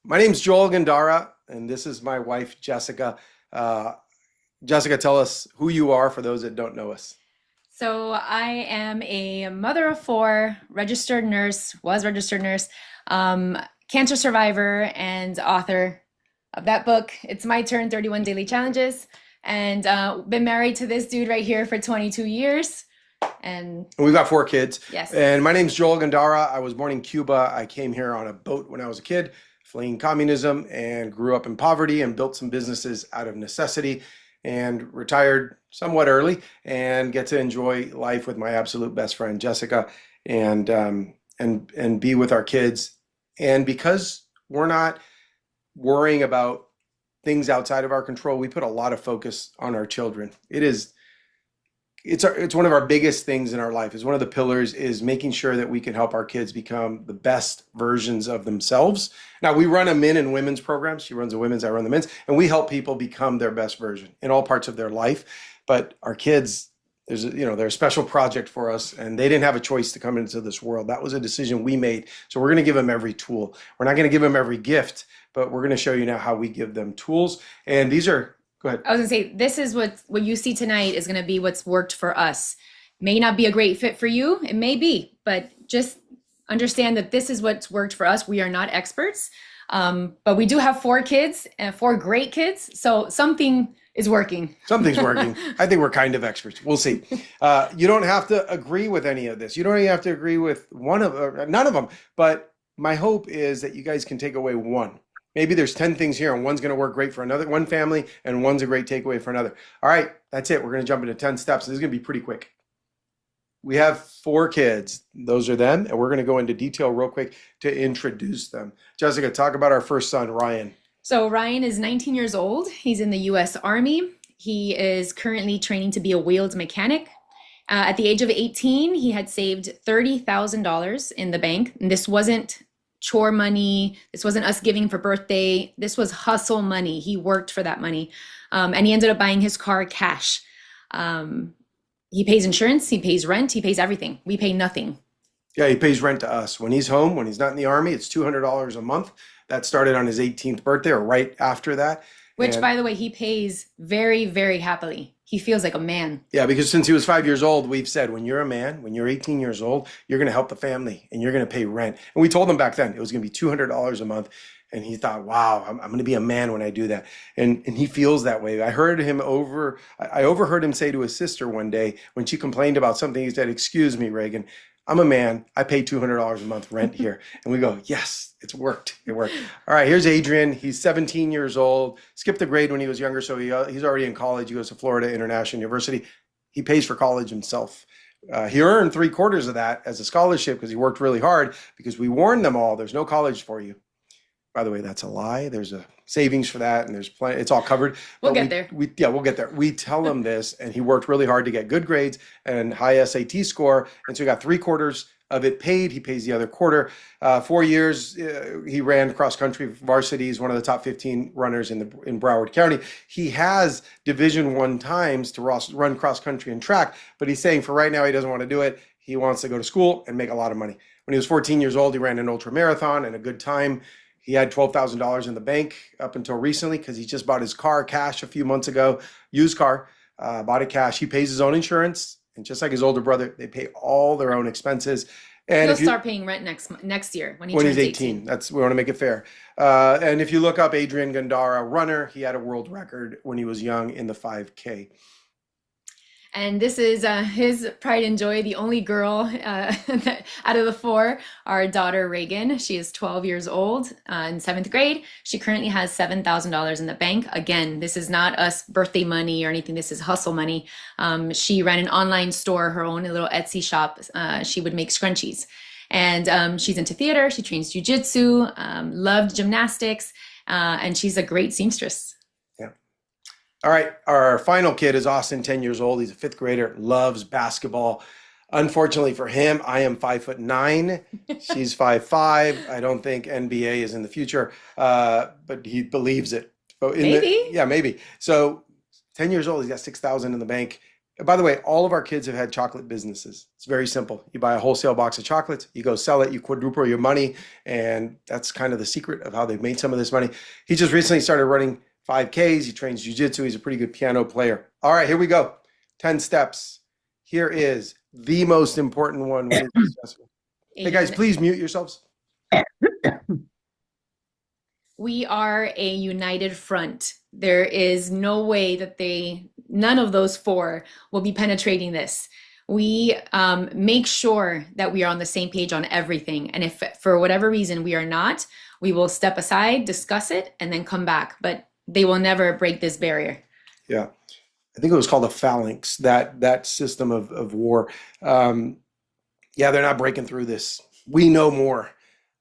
My name's Joel Gandara, and this is my wife, Jessica. Uh, Jessica, tell us who you are for those that don't know us. So I am a mother of four, registered nurse, was registered nurse, um, cancer survivor, and author of that book. It's My Turn: 31 Daily Challenges, and been married to this dude right here for 22 years. And And we've got four kids. yes, And my name's Joel Gandara. I was born in Cuba. I came here on a boat when I was a kid, fleeing communism, and grew up in poverty and built some businesses out of necessity and retired somewhat early and get to enjoy life with my absolute best friend, Jessica, and and be with our kids. And because we're not worrying about things outside of our control, we put a lot of focus on our children. It's one of our biggest things in our life. Is one of the pillars is making sure that we can help our kids become the best versions of themselves. Now we run a men and women's program. She runs the women's, I run the men's, and we help people become their best version in all parts of their life. But our kids, they're a special project for us, and they didn't have a choice to come into this world. That was a decision we made. So we're going to give them every tool. We're not going to give them every gift, but we're going to show you now how we give them tools. And these are, go ahead. I was gonna say this is what you see tonight is gonna be what's worked for us. May not be a great fit for you, it may be, but just understand that this is what's worked for us. We are not experts, but we do have four kids and four great kids, so something is working. Something's working. I think we're kind of experts. We'll see. You don't have to agree with any of this. You don't even have to agree with none of them. But my hope is that you guys can take away one. Maybe there's 10 things here, and one's going to work great for one family, and one's a great takeaway for another. All right, that's it. We're going to jump into 10 steps. This is going to be pretty quick. We have four kids. Those are them, and we're going to go into detail real quick to introduce them. Jessica, talk about our first son, Ryan. So Ryan is 19 years old. He's in the US Army. He is currently training to be a wheeled mechanic. At the age of 18, he had saved $30,000 in the bank. And this wasn't chore money. This wasn't us giving for birthday. This was hustle money. He worked for that money. And he ended up buying his car cash. He pays insurance, he pays rent, he pays everything. We pay nothing. Yeah, he pays rent to us. When he's home, when he's not in the Army, it's $200 a month. That started on his 18th birthday or right after that. Which, And by the way, he pays very, very happily. He feels like a man. yeah, because since he was 5 years old, we've said when you're a man, when you're 18 years old, you're going to help the family and you're going to pay rent. And we told him back then it was going to be $200 a month. And he thought, wow, I'm going to be a man when I do that. And he feels that way. I overheard him say to his sister one day when she complained about something, he said, "Excuse me, Reagan, I'm a man. I pay $200 a month rent here." And we go, yes, it's worked. It worked. All right, here's Adrian. He's 17 years old, skipped a grade when he was younger. So he's already in college. He goes to Florida International University. He pays for college himself. He earned three-quarters of that as a scholarship because he worked really hard, because we warned them all, there's no college for you. By the way, that's a lie. There's a savings for that, and there's plenty. It's all covered. We'll But get there. we'll get there. We tell him this, and he worked really hard to get good grades and high SAT score, and so he got three-quarters of it paid. He pays the other quarter. 4 years he ran cross country varsity. He's one of the top 15 runners in Broward County. He has Division I times to run cross country and track, but he's saying for right now he doesn't want to do it. He wants to go to school and make a lot of money. When he was 14 years old, he ran an ultra marathon and a good time. He had $12,000 in the bank up until recently because he just bought his car cash a few months ago, used car, bought it cash. He pays his own insurance, and just like his older brother, they pay all their own expenses. And He'll if you, start paying rent next year when he when turns he's 18. 18, we want to make it fair. And if you look up Adrian Gandara, runner, he had a world record when he was young in the 5K. And this is his pride and joy, the only girl out of the four, our daughter Reagan. She is 12 years old in seventh grade. She currently has $7,000 in the bank. Again, this is not us birthday money or anything. This is hustle money. She ran an online store, her own little Etsy shop. She would make scrunchies. And she's into theater. She trains jujitsu, loved gymnastics, and she's a great seamstress. Yeah. All right, our final kid is Austin, 10 years old. He's a fifth grader, loves basketball. Unfortunately for him, I am 5'9". She's 5'5". I don't think NBA is in the future, but he believes it. Maybe. Yeah, maybe. So 10 years old, he's got 6,000 in the bank. By the way, all of our kids have had chocolate businesses. It's very simple. You buy a wholesale box of chocolates, you go sell it, you quadruple your money, and that's kind of the secret of how they've made some of this money. He just recently started running 5Ks. He trains jujitsu. He's a pretty good piano player. All right, here we go. 10 steps. Here is the most important one. Hey guys, please mute yourselves. We are a united front. There is no way that none of those four will be penetrating this. We make sure that we are on the same page on everything. And if for whatever reason we are not, we will step aside, discuss it, and then come back. But they will never break this barrier. Yeah. I think it was called a phalanx, that system of war. Yeah, they're not breaking through this. We know more.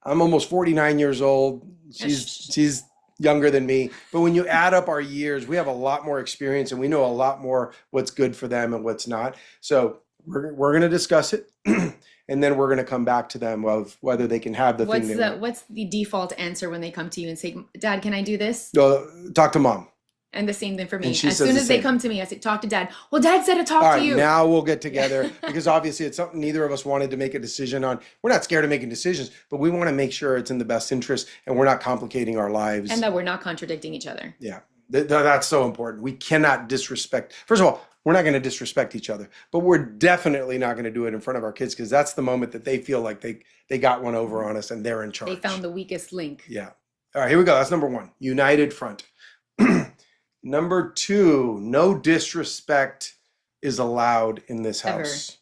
I'm almost 49 years old. She's younger than me. But when you add up our years, we have a lot more experience and we know a lot more what's good for them and what's not. So we're going to discuss it. And then we're going to come back to them of whether they can have the thing they want. What's the default answer when they come to you and say, Dad, can I do this? Talk to mom. And the same thing for me. And she As says soon the as they same. come to me, I say, talk to Dad. Well, Dad said to talk All to right, you. now we'll get together because obviously it's something neither of us wanted to make a decision on. We're not scared of making decisions, but we want to make sure it's in the best interest and we're not complicating our lives. And that we're not contradicting each other. Yeah, that's so important. We cannot disrespect. First of all, we're not going to disrespect each other, but we're definitely not going to do it in front of our kids because that's the moment that they feel like they got one over on us and they're in charge. They found the weakest link. Yeah. All right, here we go. That's number one, united front. Number two, no disrespect is allowed in this house.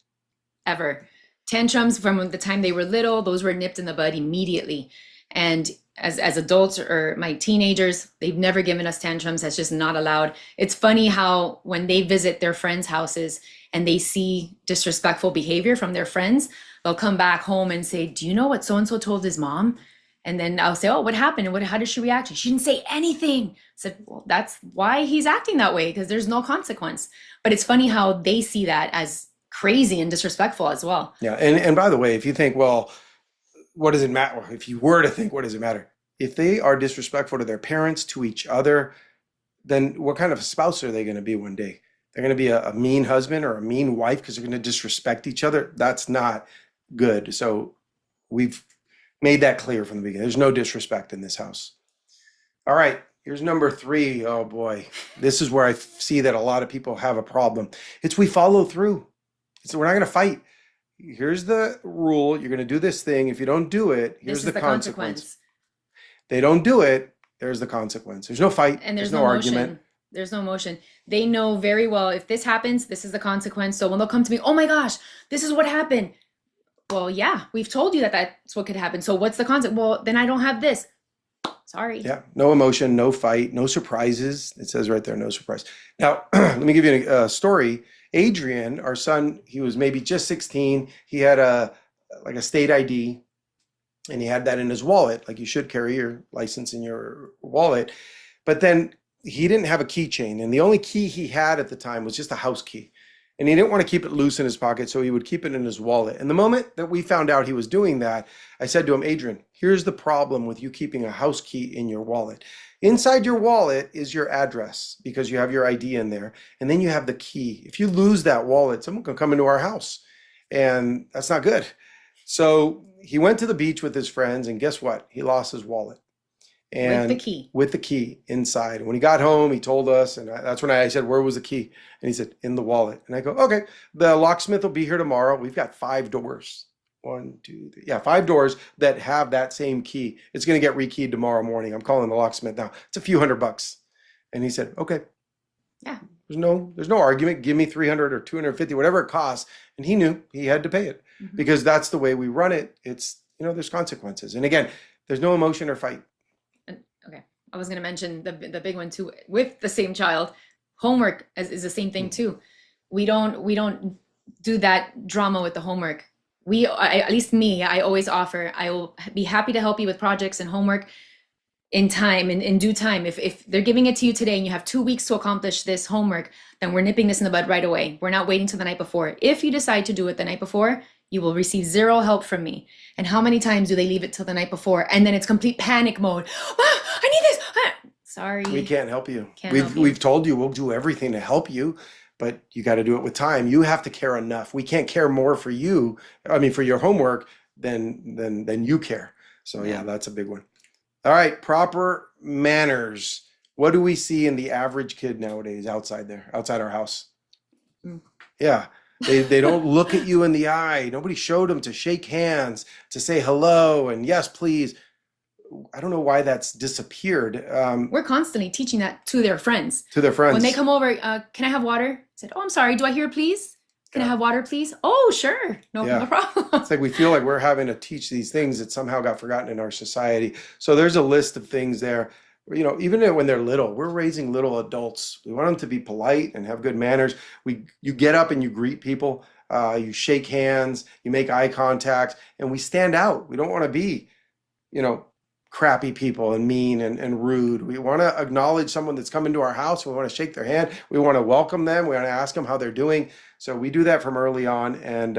Ever. Tantrums from the time they were little, those were nipped in the bud immediately. And as adults or my teenagers, they've never given us tantrums. That's just not allowed. It's funny how when they visit their friends' houses and they see disrespectful behavior from their friends, they'll come back home and say, do you know what so-and-so told his mom? And then I'll say, oh, what happened? And how did she react? She didn't say anything. I said, well, that's why he's acting that way, because there's no consequence. But it's funny how they see that as crazy and disrespectful as well. Yeah. And by the way, if you think, well, what does it matter? If you were to think, what does it matter? If they are disrespectful to their parents, to each other, then what kind of spouse are they going to be one day? They're going to be a mean husband or a mean wife because they're going to disrespect each other. That's not good. So we've made that clear from the beginning. There's no disrespect in this house. All right, here's number three. Oh boy, this is where I see that a lot of people have a problem. It's we follow through. So we're not going to fight. Here's the rule. You're going to do this thing. If you don't do it, here's the consequence. They don't do it, there's the consequence. There's no fight. And there's no no argument. motion. There's no motion. They know very well if this happens, this is the consequence. So when they'll come to me, oh my gosh, this is what happened. Well, yeah, we've told you that that's what could happen. So what's the consequence? Well, then I don't have this. Sorry. Yeah, no emotion, no fight, no surprises. It says right there, no surprise. Now, let me give you a story. Adrian, our son, he was maybe just 16. He had a state ID and he had that in his wallet. Like you should carry your license in your wallet. But then he didn't have a keychain. And the only key he had at the time was just a house key. And he didn't want to keep it loose in his pocket, so he would keep it in his wallet. And the moment that we found out he was doing that, I said to him, Adrian, here's the problem with you keeping a house key in your wallet. Inside your wallet is your address because you have your ID in there. And then you have the key. If you lose that wallet, someone can come into our house. And that's not good. So he went to the beach with his friends, and guess what? He lost his wallet. And with the key inside. When he got home, he told us, and that's when I said, where was the key? And he said, in the wallet. And I go, okay, the locksmith will be here tomorrow. We've got 5 doors. 1, 2, 3. Yeah, 5 doors that have that same key. It's going to get rekeyed tomorrow morning. I'm calling the locksmith now. It's a few $100. And he said, okay. Yeah. There's no argument. Give me 300 or 250, whatever it costs. And he knew he had to pay it because that's the way we run it. It's, there's consequences. And again, there's no emotion or fight. Okay, I was going to mention the big one too with the same child. Homework is the same thing too. We don't do that drama with the homework. At least me, I always offer, I will be happy to help you with projects and homework in time, in due time. If they're giving it to you today and you have 2 weeks to accomplish this homework, then we're nipping this in the bud right away. We're not waiting till the night before. If you decide to do it the night before, you will receive 0 help from me. And how many times do they leave it till the night before? And then it's complete panic mode. Ah, I need this. Ah. Sorry. We can't help you. We've told you we'll do everything to help you, but you got to do it with time. You have to care enough. We can't care more for you, I mean, for your homework than you care. So yeah, that's a big one. All right, proper manners. What do we see in the average kid nowadays outside there, outside our house? Mm. Yeah. They don't look at you in the eye. Nobody showed them to shake hands, to say hello and yes, please. I don't know why that's disappeared We're constantly teaching that to their friends. to their When they friends. come over, can I have water? I said, oh, I'm sorry. Do I hear please? Can I Yeah. have water, please? Oh, sure. No, Yeah. no problem. It's like we feel like we're having to teach these things that somehow got forgotten in our society. So there's a list of things there. You know, even when they're little, we're raising little adults. We want them to be polite and have good manners. You get up and you greet people, you shake hands, you make eye contact, and we stand out. We don't want to be, you know, crappy people and mean and rude. We want to acknowledge someone that's come into our house. We want to shake their hand. We want to welcome them. We want to ask them how they're doing. So we do that from early on. And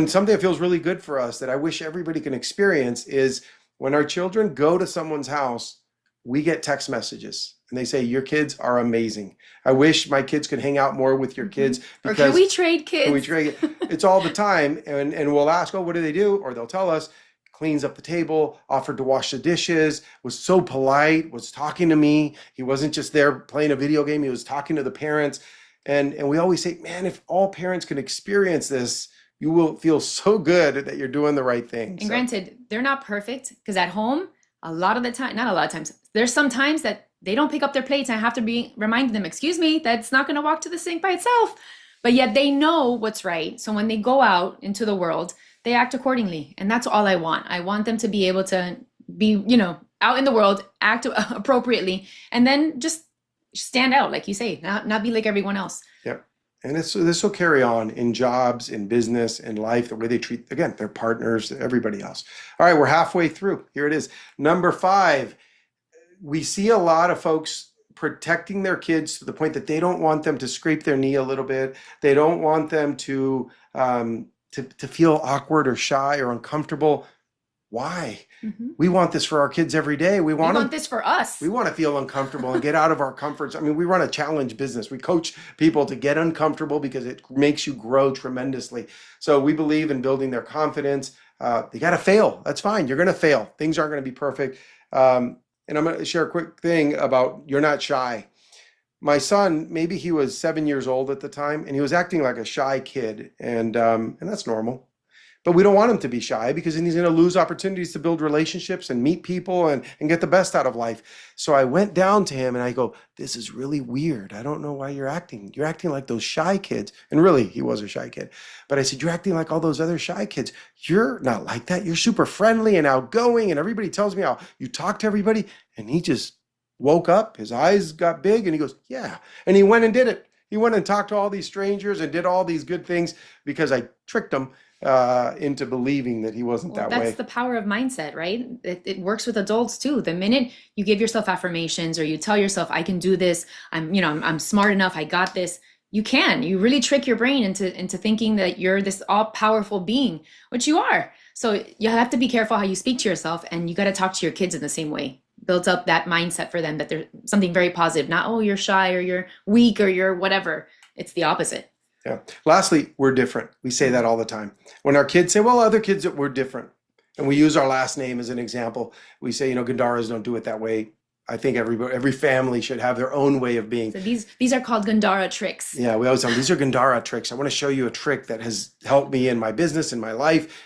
something that feels really good for us that I wish everybody can experience is when our children go to someone's house, we get text messages and they say, your kids are amazing. I wish my kids could hang out more with your kids Or because can we trade kids? we trade it's all the time. And we'll ask, oh, what do they do? Or they'll tell us, cleans up the table, offered to wash the dishes, was so polite, was talking to me. He wasn't just there playing a video game, he was talking to the parents. And we always say, man, if all parents can experience this, you will feel so good that you're doing the right thing. And granted, they're not perfect because at home, a lot of the time, not a lot of times, there's some times that they don't pick up their plates and I have to be reminding them, excuse me, that's not going to walk to the sink by itself. But yet they know what's right. So when they go out into the world, they act accordingly. And that's all I want. I want them to be able to be, out in the world, act appropriately, and then just stand out, like you say, not be like everyone else. Yeah. And this will carry on in jobs, in business, in life, the way they treat, again, their partners, everybody else. All right, we're halfway through. Here it is. Number 5, we see a lot of folks protecting their kids to the point that they don't want them to scrape their knee a little bit. They don't want them to feel awkward or shy or uncomfortable. Why? Mm-hmm. We want this for our kids every day. We want this for us. We want to feel uncomfortable and get out of our comforts. I mean, we run a challenge business. We coach people to get uncomfortable because it makes you grow tremendously. So we believe in building their confidence. They got to fail. That's fine. You're going to fail. Things aren't going to be perfect. And I'm going to share a quick thing about you're not shy. My son, maybe he was 7 years old at the time, and he was acting like a shy kid, and that's normal. But we don't want him to be shy because then he's going to lose opportunities to build relationships and meet people and get the best out of life. So I went down to him and I go, this is really weird. I don't know why you're acting. You're acting like those shy kids. And really, he was a shy kid. But I said, you're acting like all those other shy kids. You're not like that. You're super friendly and outgoing. And everybody tells me how you talk to everybody. And he just woke up. His eyes got big and he goes, yeah. And he went and did it. He went and talked to all these strangers and did all these good things because I tricked him into believing that he wasn't that way. That's the power of mindset, right? It works with adults too. The minute you give yourself affirmations or you tell yourself, I can do this, I'm smart enough, I got this, you really trick your brain into thinking that you're this all-powerful being, which you are. So you have to be careful how you speak to yourself, and you got to talk to your kids in the same way. Build up that mindset for them that there's something very positive, not, oh, you're shy or you're weak or you're whatever. It's the opposite. Yeah. Lastly, we're different. We say that all the time. When our kids say, well, other kids, we're different. And we use our last name as an example. We say, Gandaras don't do it that way. I think every family should have their own way of being. So these are called Gandara tricks. Yeah, we always tell them, these are Gandara tricks. I want to show you a trick that has helped me in my business, in my life,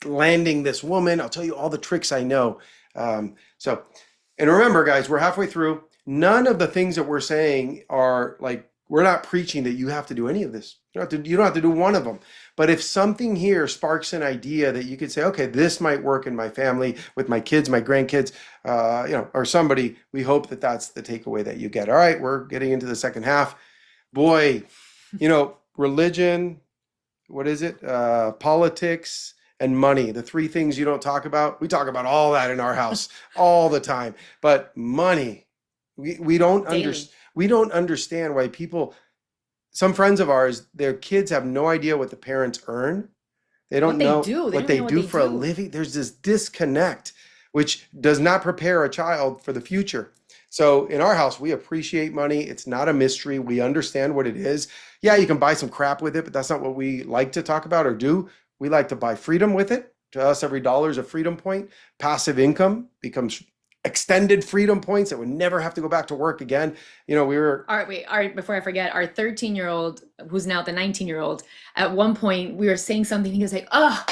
landing this woman. I'll tell you all the tricks I know. And remember, guys, we're halfway through. None of the things that we're saying are like, we're not preaching that you have to do any of this. You don't have to do one of them. But if something here sparks an idea that you could say, okay, this might work in my family, with my kids, my grandkids, or somebody, we hope that that's the takeaway that you get. All right, we're getting into the second half. Boy, religion, what is it? Politics and money, the 3 things you don't talk about. We talk about all that in our house all the time. But money, we don't understand. We don't understand why some friends of ours, their kids have no idea what the parents earn. They don't know what they do for a living. There's this disconnect, which does not prepare a child for the future. So in our house, we appreciate money. It's not a mystery. We understand what it is. Yeah, you can buy some crap with it, but that's not what we like to talk about or do. We like to buy freedom with it. To us, every dollar is a freedom point. Passive income becomes extended freedom points that would never have to go back to work again. You know, we were All right, wait, all right, before I forget, our 13-year-old, who's now the 19-year-old, at one point we were saying something, he was like, oh,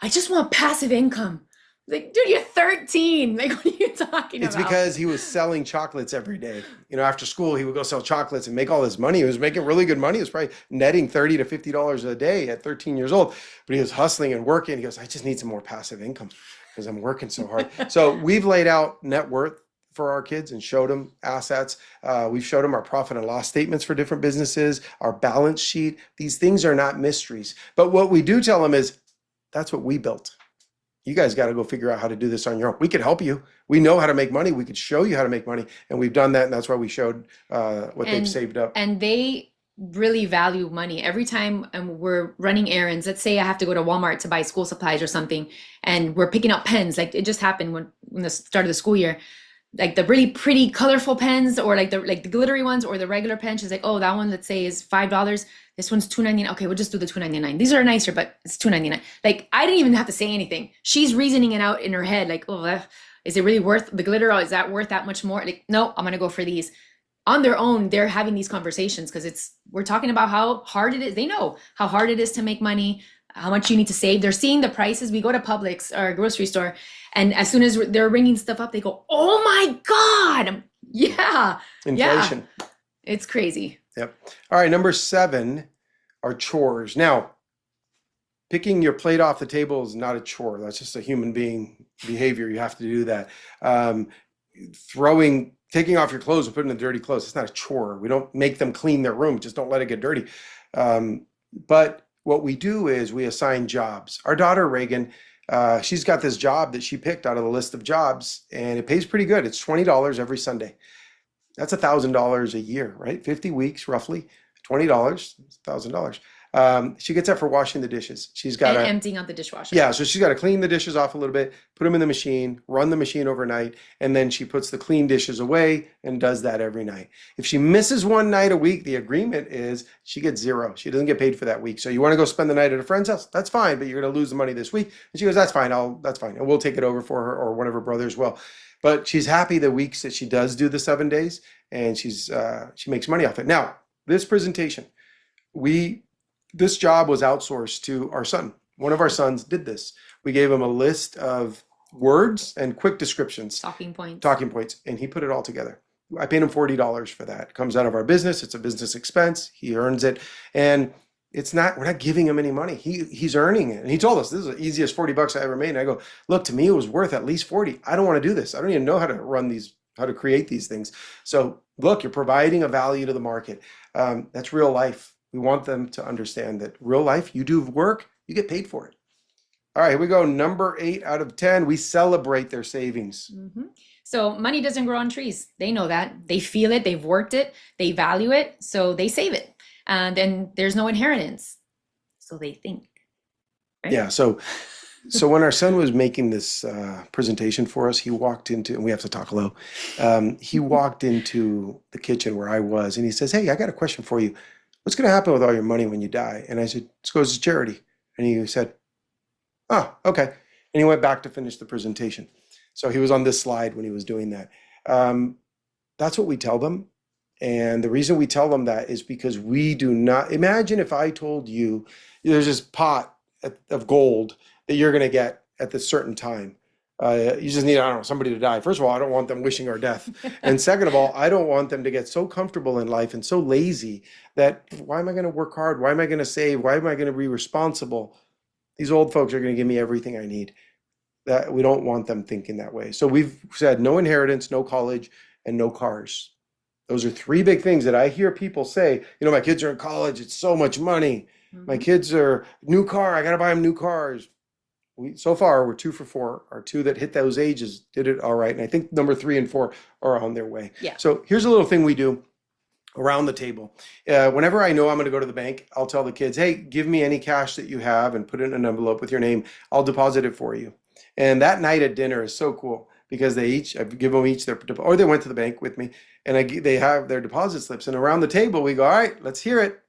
I just want passive income. Like, dude, you're 13. Like, what are you talking It's about? because he was selling chocolates every day. You know, after school, he would go sell chocolates and make all this money. He was making really good money. He was probably netting $30 to $50 a day at 13 years old, but he was hustling and working. He goes, I just need some more passive income because I'm working so hard. So we've laid out net worth for our kids and showed them assets. We've showed them our profit and loss statements for different businesses, our balance sheet. These things are not mysteries. But what we do tell them is that's what we built. You guys got to go figure out how to do this on your own. We could help you. We know how to make money. We could show you how to make money. And we've done that. And that's why we showed what they've And saved up. and they really value money. Every time we're running errands, let's say I have to go to Walmart to buy school supplies or something, and we're picking up pens. Like it just happened when the start of the school year. Like the really pretty colorful pens or like the glittery ones or the regular pen. She's like, oh, that one, let's say, is $5. This one's $2.99. Okay, we'll just do the $2.99. These are nicer, but it's $2.99. Like I didn't even have to say anything. She's reasoning it out in her head, like, oh, is it really worth the glitter? Or is that worth that much more? Like, no, I'm gonna go for these. On their own, they're having these conversations because we're talking about how hard it is. They know how hard it is to make money, how much you need to save. They're seeing the prices. We go to Publix or a grocery store, and as soon as they're ringing stuff up, they go, "Oh my God, yeah, Inflation. yeah, it's crazy." Yep. All right. Number 7 are chores. Now, picking your plate off the table is not a chore. That's just a human being behavior. You have to do that. Taking off your clothes and putting in the dirty clothes, it's not a chore. We don't make them clean their room. Just don't let it get dirty. But what we do is we assign jobs. Our daughter, Reagan, she's got this job that she picked out of the list of jobs, and it pays pretty good. It's $20 every Sunday. That's $1,000 a year, right? 50 weeks, roughly. $20, $1,000. She gets that for washing the dishes. She's got And to, emptying out the dishwasher. yeah, so she's got to clean the dishes off a little bit, put them in the machine, run the machine overnight, and then she puts the clean dishes away and does that every night. If she misses one night a week, the agreement is she gets zero. She doesn't get paid for that week. So you want to go spend the night at a friend's house? That's fine, but you're going to lose the money this week. And she goes, that's fine. That's fine. And we'll take it over for her, or one of her brothers will. But she's happy the weeks that she does do the 7 days, and she makes money off it. Now, this presentation, this job was outsourced to our son. One of our sons did this. We gave him a list of words and quick descriptions, Talking points. talking points, and he put it all together. I paid him $40 for that. It comes out of our business. It's a business expense. He earns it. And we're not giving him any money. He's earning it. And he told us, this is the easiest $40 I ever made. And I go, look, to me, it was worth at least 40. I don't want to do this. I don't even know how to create these things. So look, you're providing a value to the market. That's real life. We want them to understand that real life, you do work, you get paid for it. All right, here we go. Number 8 out of 10, we celebrate their savings. Mhm. So money doesn't grow on trees. They know that. They feel it. They've worked it. They value it. So they save it. And then there's no inheritance. So they think. Right? Yeah, so when our son was making this presentation for us, he walked into, and we have to talk low, he walked into the kitchen where I was, and he says, hey, I got a question for you. What's going to happen with all your money when you die? And I said, it goes to charity. And he said, oh, okay. And he went back to finish the presentation. So he was on this slide when he was doing that. That's what we tell them. And the reason we tell them that is because we do not, imagine if I told you there's this pot of gold that you're going to get at this certain time. You just need, I don't know, somebody to die. First of all, I don't want them wishing our death. And second of all, I don't want them to get so comfortable in life and so lazy that why am I going to work hard? Why am I going to save? Why am I going to be responsible? These old folks are going to give me everything I need. That we don't want them thinking that way. So we've said no inheritance, no college, and no cars. Those are 3 big things that I hear people say, my kids are in college. It's so much money. My kids are new car. I got to buy them new cars. So far, we're 2 for 4. Our 2 that hit those ages did it all right. And I think number 3 and 4 are on their way. Yeah. So here's a little thing we do around the table. Whenever I know I'm going to go to the bank, I'll tell the kids, hey, give me any cash that you have and put it in an envelope with your name. I'll deposit it for you. And that night at dinner is so cool because I give them each or they went to the bank with me, and they have their deposit slips. And around the table, we go, all right, let's hear it.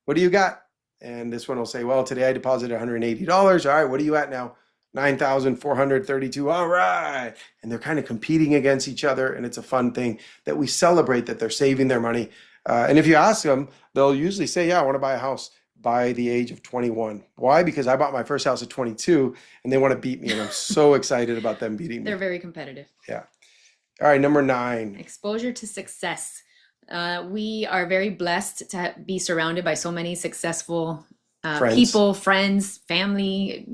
What do you got? And this one will say, well, today I deposited $180. All right, what are you at now? 9,432. All right. And they're kind of competing against each other. And it's a fun thing that we celebrate that they're saving their money. And if you ask them, they'll usually say, yeah, I want to buy a house by the age of 21. Why? Because I bought my first house at 22 and they want to beat me. And I'm so excited about them beating me. They're very competitive. Yeah. All right. Number 9. Exposure to success. We are very blessed to be surrounded by so many successful Friends. people, friends, family.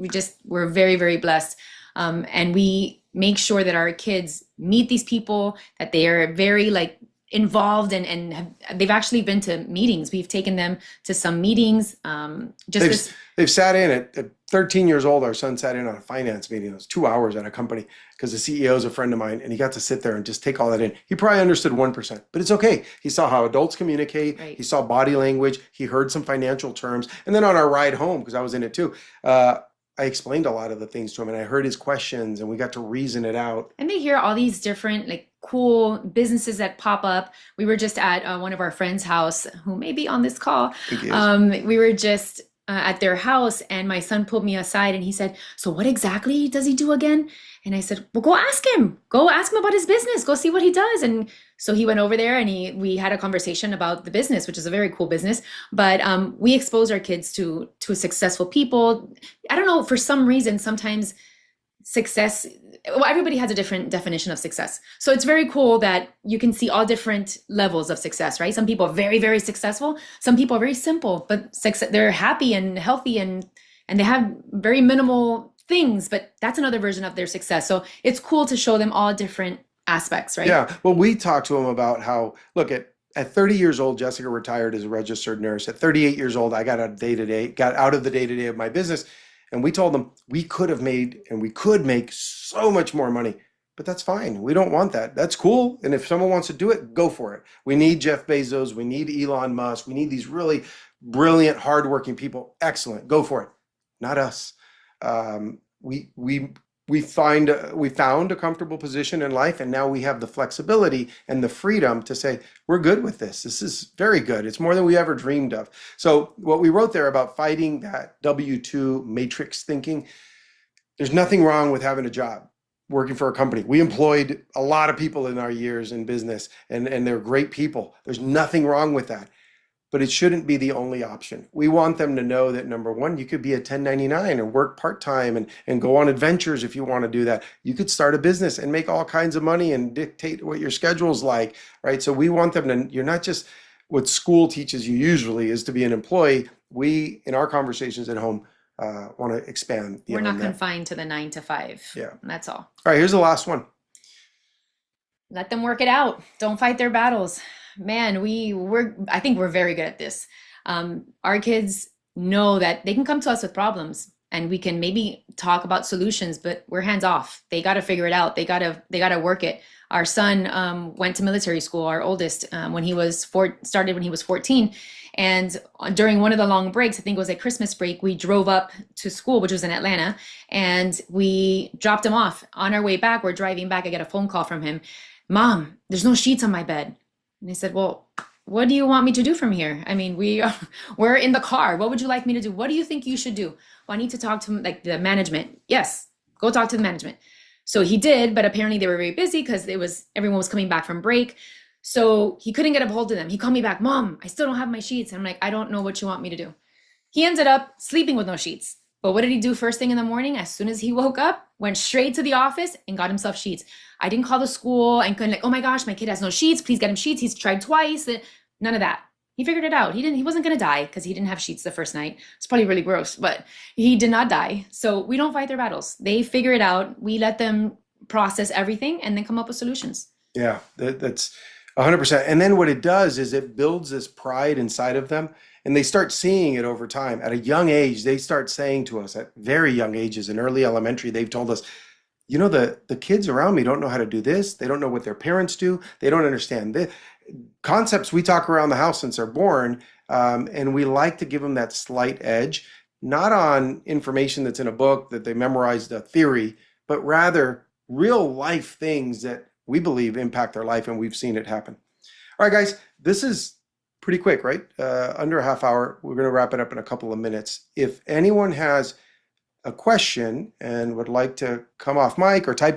We're very, very blessed. And we make sure that our kids meet these people, that they are very involved and they've actually been to meetings. We've taken them to some meetings. They've sat in at 13 years old. Our son sat in on a finance meeting. It was 2 hours at a company because the CEO is a friend of mine, and he got to sit there and just take all that in. He probably understood 1%, but it's okay. He saw how adults communicate. Right. He saw body language. He heard some financial terms. And then on our ride home, because I was in it too, I explained a lot of the things to him, and I heard his questions, and we got to reason it out. And they hear all these different cool businesses that pop up. We were just at one of our friends' house, who may be on this call. We were just at their house, and my son pulled me aside and he said, so what exactly does he do again? And I said, well, go ask him about his business, go see what he does. And so he went over there and we had a conversation about the business, which is a very cool business. But we expose our kids to successful people. I don't know, for some reason, sometimes success, well, everybody has a different definition of success. So it's very cool that you can see all different levels of success, right? Some people are very, very successful. Some people are very simple, but they're happy and healthy and they have very minimal things, but that's another version of their success. So it's cool to show them all different aspects, right? Yeah. Well, we talked to them about how, look, at 30 years old, Jessica retired as a registered nurse. At 38 years old, I got out of the day-to-day of my business. And we told them we could make so much more money, but that's fine. We don't want that. That's cool. And if someone wants to do it, go for it. We need Jeff Bezos. We need Elon Musk. We need these really brilliant, hardworking people. Excellent. Go for it. Not us. We found a comfortable position in life, and now we have the flexibility and the freedom to say, we're good with this. This is very good. It's more than we ever dreamed of. So what we wrote there about fighting that W-2 matrix thinking, there's nothing wrong with having a job, working for a company. We employed a lot of people in our years in business, and they're great people. There's nothing wrong with that. But it shouldn't be the only option. We want them to know that, number one, you could be a 1099 and work part-time and go on adventures if you want to do that. You could start a business and make all kinds of money and dictate what your schedule's like, right? So we want them to, you're not just what school teaches you usually is to be an employee. We, in our conversations at home, want to expand. We're not confined to the 9 to 5. Yeah. That's all. All right, here's the last one. Let them work it out. Don't fight their battles. Man, I think we're very good at this. Our kids know that they can come to us with problems and we can maybe talk about solutions, but we're hands off. They got to figure it out. They got to work it. Our son went to military school, our oldest, when he was 14. And during one of the long breaks, I think it was a Christmas break, we drove up to school, which was in Atlanta, and we dropped him off. On our way back, we're driving back, I get a phone call from him. Mom, there's no sheets on my bed. And I said, well, what do you want me to do from here? I mean, we're in the car. What would you like me to do? What do you think you should do? Well, I need to talk to the management. Yes, go talk to the management. So he did, but apparently they were very busy because everyone was coming back from break. So he couldn't get a hold of them. He called me back, Mom, I still don't have my sheets. And I'm like, I don't know what you want me to do. He ended up sleeping with no sheets. But what did he do first thing in the morning? As soon as he woke up, went straight to the office and got himself sheets. I didn't call the school and couldn't oh my gosh, my kid has no sheets. Please get him sheets. He's tried twice. None of that. He figured it out. He wasn't going to die because he didn't have sheets the first night. It's probably really gross, but he did not die. So we don't fight their battles. They figure it out. We let them process everything and then come up with solutions. Yeah, that's 100%. And then what it does is it builds this pride inside of them. And they start seeing it over time. At a young age, they start saying to us at very young ages, in early elementary, they've told us, you know, the kids around me don't know how to do this. They don't know what their parents do. They don't understand the concepts we talk around the house since they're born. And we like to give them that slight edge, not on information that's in a book that they memorized a theory, but rather real life things that we believe impact their life, and we've seen it happen. All right, guys, this is pretty quick, right? Under a half hour. We're going to wrap it up in a couple of minutes. If anyone has a question and would like to come off mic or type